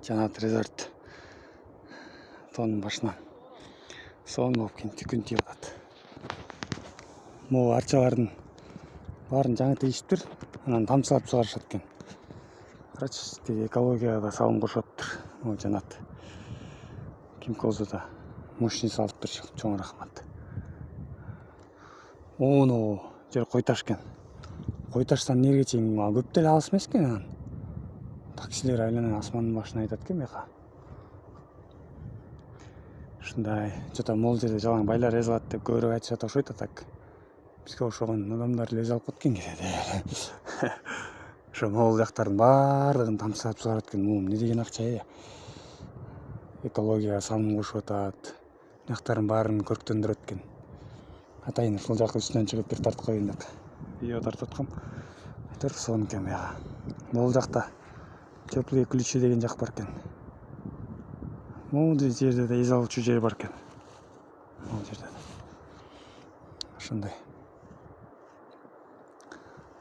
Жанат резорт тоонун башынан сонун болуп күн тийип атат. Могу арчалардын баарын жаңы тийишиптир. Анан тамчылап чыгарышат экен. Карачы, тиги экологияга салым кошуптур. Могу Жанат Кимкозуда мощный салыптыр. Чоң рахмат. Оно жер кой таш экен. Кой таштан нерге чейин көп деле алыс эмес экен анан. Таксилер айлана асмандын башына айтат экен бияка. Ушундай жото могул жерде жалаң байлар эзе алат деп көбүрөөк айтышат окшойт атак. Бизге окшогон адамдар эле эзе алып кеткен кээде. Ошо могул жактардын баардыгын тамчылап чыгарат экен. Эмне деген акча экологияга салым кошуп атат. Жактардын баарын көрктөндүрөт экен. Атайын ушул жакы үстүнөн чыгып бир тартып коеюн деп видео тартып аткам. Айтор сонун экен бияга. Могул жакта теплые ключи деген жак бар экен. Могул жерде да эзе алуучу жер бар экен. Могул жерде. Ошондой.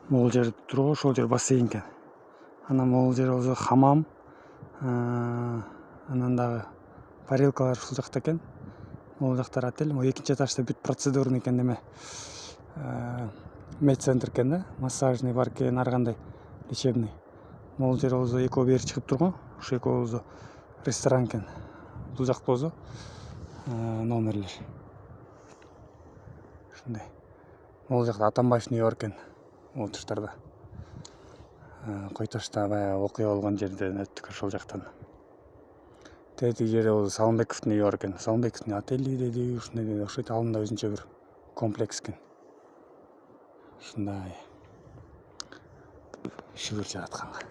Могул жер турбу, ошол жер бассейн экен. Анан могул жер болсо хамам. Анан дагы парилкалар ушул жакта экен. Могул жактар отель. Могу экинчи этажда бүт процедурный экен неме. Медцентр экен да, массажный бар экен, ар кандай лечебный. Могул жер болсо экөө бери чыгып турган. Ошо экөө болсо ресторан экен. Бул жак болсо номерлер. Ушундай. Могул жакта Атамбаевдин үйү бар экен. Могул таштарда. Кой ташта баягы окуя болгон жерден өттүк ошол жактан. Тетиги жерде болсо Салымбековдун үйү бар экен. Салымбековдун отели деди, ушундай деди окшойт. Алын да өзүнчө бир комплекс экен. Ушундай. Шүгүр жаратканга.